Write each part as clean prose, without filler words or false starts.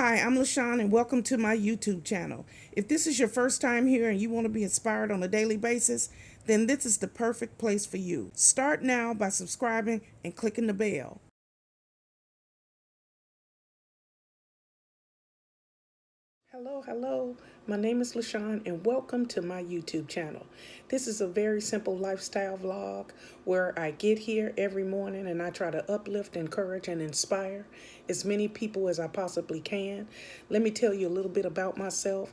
Hi, I'm LaShawn and welcome to my YouTube channel. If this is your first time here and you want to be inspired on a daily basis, then this is the perfect place for you. Start now by subscribing and clicking the bell. Hello. My name is LaShawn and welcome to my YouTube channel. This is a very simple lifestyle vlog where I get here every morning and I try to uplift, encourage, and inspire as many people as I possibly can. Let me tell you a little bit about myself.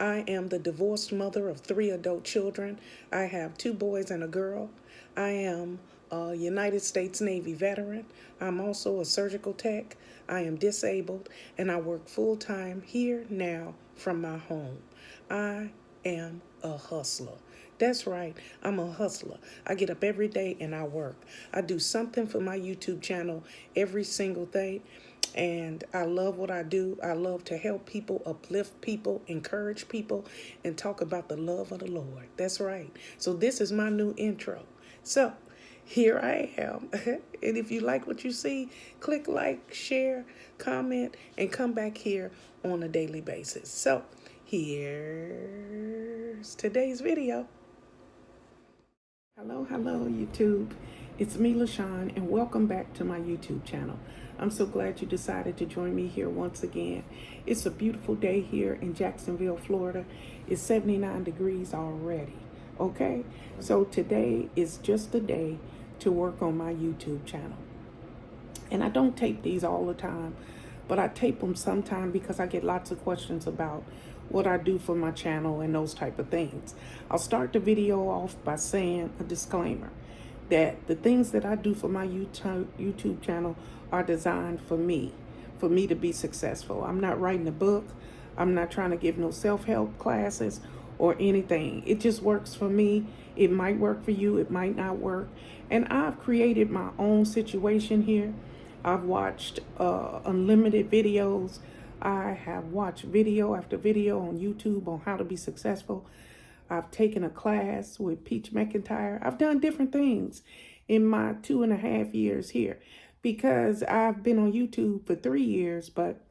I am the divorced mother of 3 adult children. I have 2 boys and a girl. I am a United States Navy veteran. I'm also a surgical tech. I am disabled and I work full time here now from my home. I am a hustler. That's right, I'm a hustler. I get up every day and I work. I do something for my YouTube channel every single day. And I love what I do. I love to help people, uplift people, encourage people, and talk about the love of the Lord. That's right. So this is my new intro. So here I am. And if you like what you see, click like, share, comment, and come back here on a daily basis. So here's today's video. Hello, YouTube. It's me, LaShawn, and welcome back to my YouTube channel. I'm so glad you decided to join me here once again. It's a beautiful day here in Jacksonville, Florida. It's 79 degrees already, okay? So today is just the day to work on my YouTube channel. And I don't tape these all the time, but I tape them sometime because I get lots of questions about what I do for my channel and those type of things. I'll start the video off by saying a disclaimer that the things that I do for my YouTube channel are designed for me to be successful. I'm not writing a book. I'm not trying to give no self-help classes or anything. It just works for me. It might work for you. It might not work. And I've created my own situation here. I've watched unlimited videos. I have watched video after video on YouTube on how to be successful. I've taken a class with Peach McIntyre. I've done different things in my 2.5 years here because I've been on YouTube for 3 years, but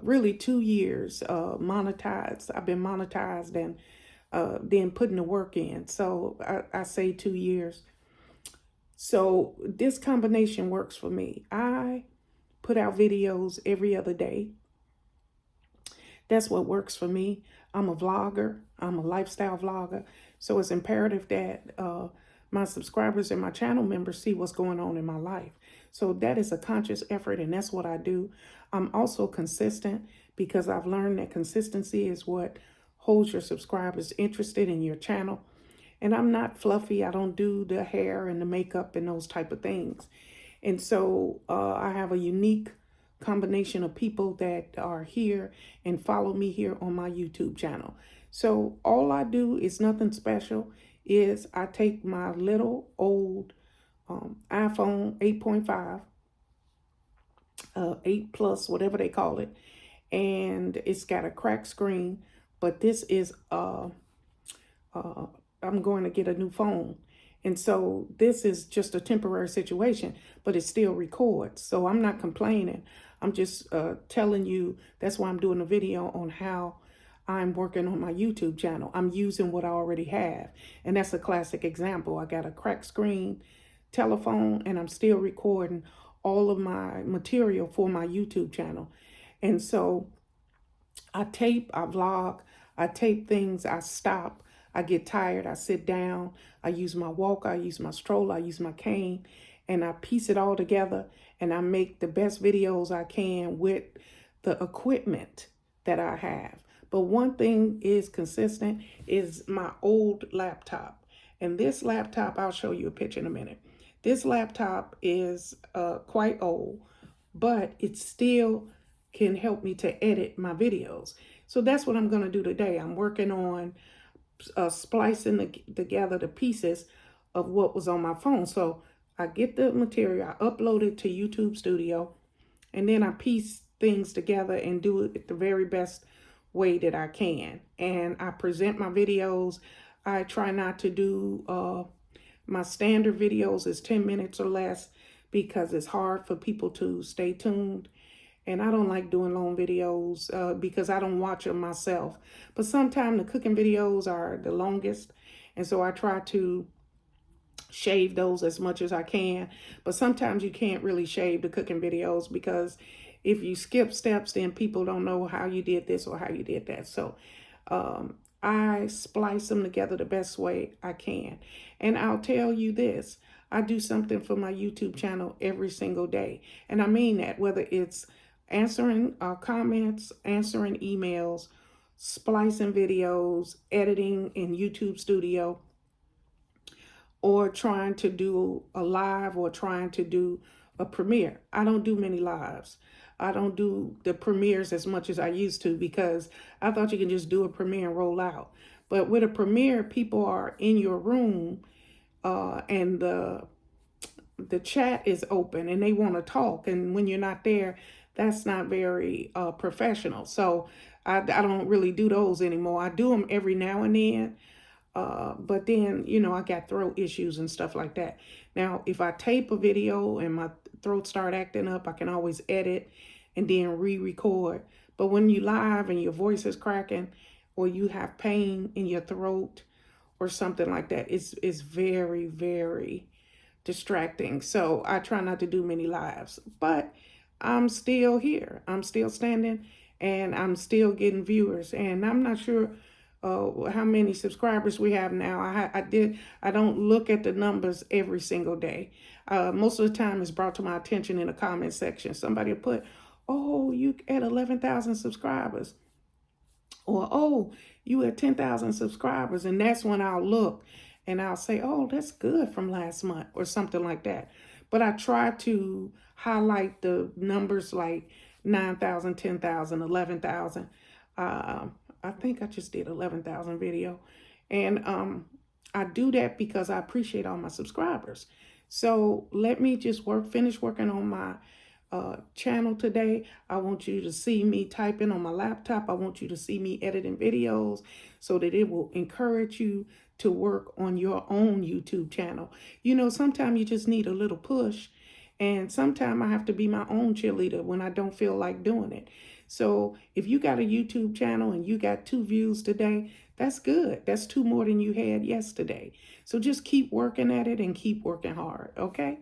really 2 years monetized. I've been monetized and then putting the work in. So I say 2 years. So this combination works for me. I put out videos every other day. That's what works for me. I'm a vlogger. I'm a lifestyle vlogger. So it's imperative that my subscribers and my channel members see what's going on in my life. So that is a conscious effort, and that's what I do. I'm also consistent because I've learned that consistency is what holds your subscribers interested in your channel. And I'm not fluffy. I don't do the hair and the makeup and those type of things. And so I have a unique combination of people that are here and follow me here on my YouTube channel. So all I do is nothing special. Is I take my little old iPhone 8.5, 8 plus, whatever they call it, and it's got a cracked screen. But this is I'm going to get a new phone. And so this is just a temporary situation, but it still records. So I'm not complaining. I'm just telling you, that's why I'm doing a video on how I'm working on my YouTube channel. I'm using what I already have. And that's a classic example. I got a cracked screen telephone and I'm still recording all of my material for my YouTube channel. And so I tape, I vlog, I tape things, I stop, I get tired, I sit down, I use my walker, I use my stroller, I use my cane, and I piece it all together and I make the best videos I can with the equipment that I have. But one thing is consistent is my old laptop. And this laptop, I'll show you a picture in a minute. This laptop is quite old, but it still can help me to edit my videos. So that's what I'm going to do today. I'm working on splicing together the pieces of what was on my phone. So I get the material, I upload it to YouTube Studio, and then I piece things together and do it the very best way that I can. And I present my videos. I try not to do my standard videos is 10 minutes or less because it's hard for people to stay tuned. And I don't like doing long videos because I don't watch them myself. But sometimes the cooking videos are the longest. And so I try to shave those as much as I can. But sometimes you can't really shave the cooking videos because if you skip steps, then people don't know how you did this or how you did that. So I splice them together the best way I can. And I'll tell you this, I do something for my YouTube channel every single day. And I mean that, whether it's answering comments, answering emails, splicing videos, editing in YouTube Studio, or trying to do a live or trying to do a premiere. I don't do many lives. I don't do the premieres as much as I used to because I thought you can just do a premiere and roll out. But with a premiere, people are in your room and the chat is open and they want to talk. And when you're not there, that's not very professional. So I don't really do those anymore. I do them every now and then. But then, I got throat issues and stuff like that. Now, if I tape a video and my throat start acting up, I can always edit and then re-record. But when you live and your voice is cracking or you have pain in your throat or something like that, it's very, very distracting. So I try not to do many lives, but I'm still here. I'm still standing and I'm still getting viewers. And I'm not sure how many subscribers we have now. I don't look at the numbers every single day. Most of the time it's brought to my attention in the comment section. Somebody will put, oh, you at 11,000 subscribers, or oh, you at 10,000 subscribers. And that's when I'll look and I'll say, oh, that's good from last month or something like that. But I try to highlight the numbers like 9,000, 10,000, 11,000. I think I just did 11,000 video. And I do that because I appreciate all my subscribers. So let me just finish working on my channel today. I want you to see me typing on my laptop. I want you to see me editing videos so that it will encourage you to work on your own YouTube channel. Sometimes you just need a little push, and sometimes I have to be my own cheerleader when I don't feel like doing it. So if you got a YouTube channel and you got 2 views today, that's good. That's 2 more than you had yesterday. So just keep working at it and keep working hard, okay?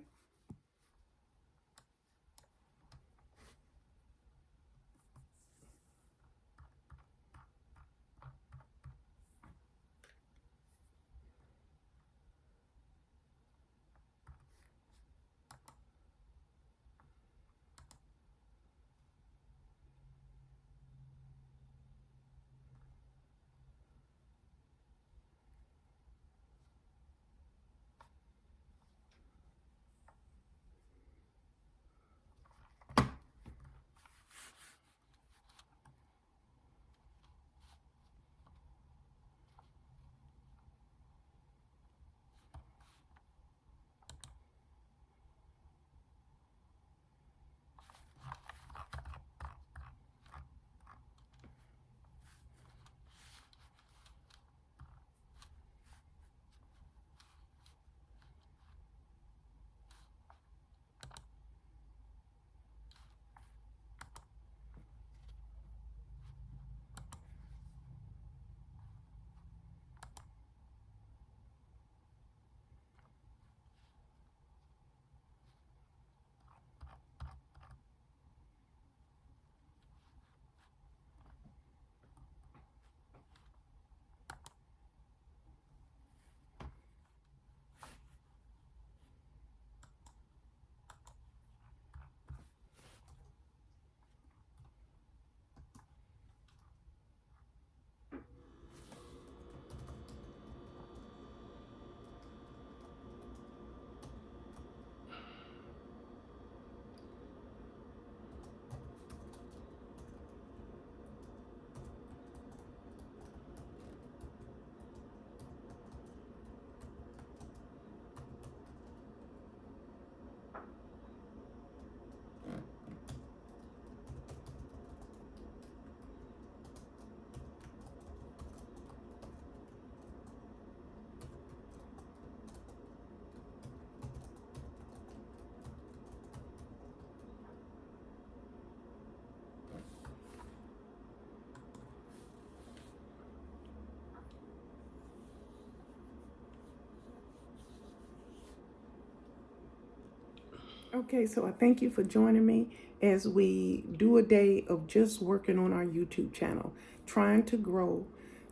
Okay, so I thank you for joining me as we do a day of just working on our YouTube channel, trying to grow,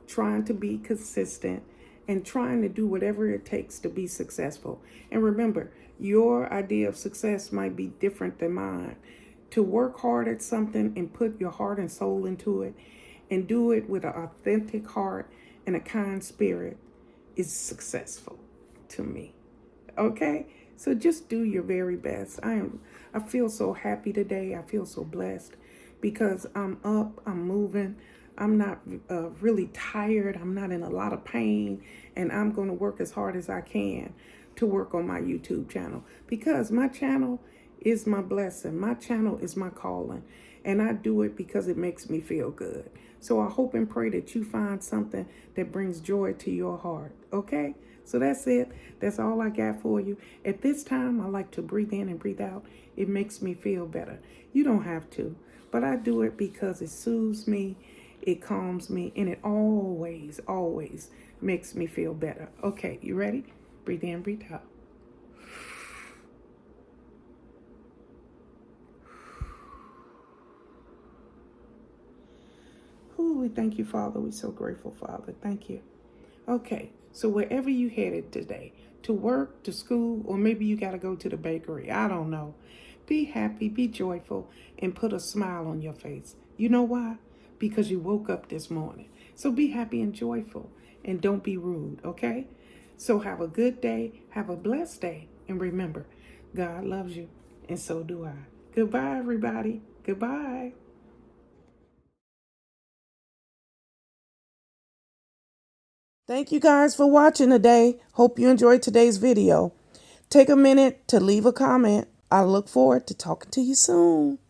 trying to be consistent, and trying to do whatever it takes to be successful. And remember, your idea of success might be different than mine. To work hard at something and put your heart and soul into it and do it with an authentic heart and a kind spirit is successful to me. Okay? So just do your very best. I feel so happy today. I feel so blessed because I'm up, I'm moving. I'm not really tired. I'm not in a lot of pain, and I'm going to work as hard as I can to work on my YouTube channel because my channel is my blessing. My channel is my calling, and I do it because it makes me feel good. So I hope and pray that you find something that brings joy to your heart. Okay? So that's it. That's all I got for you. At this time, I like to breathe in and breathe out. It makes me feel better. You don't have to, but I do it because it soothes me, it calms me, and it always, always makes me feel better. Okay, you ready? Breathe in, breathe out. Ooh, we thank you, Father. We're so grateful, Father. Thank you. Okay, so wherever you headed today, to work, to school, or maybe you got to go to the bakery, I don't know. Be happy, be joyful, and put a smile on your face. You know why? Because you woke up this morning. So be happy and joyful, and don't be rude, okay? So have a good day, have a blessed day, and remember, God loves you, and so do I. Goodbye, everybody. Goodbye. Thank you guys for watching today. Hope you enjoyed today's video. Take a minute to leave a comment. I look forward to talking to you soon.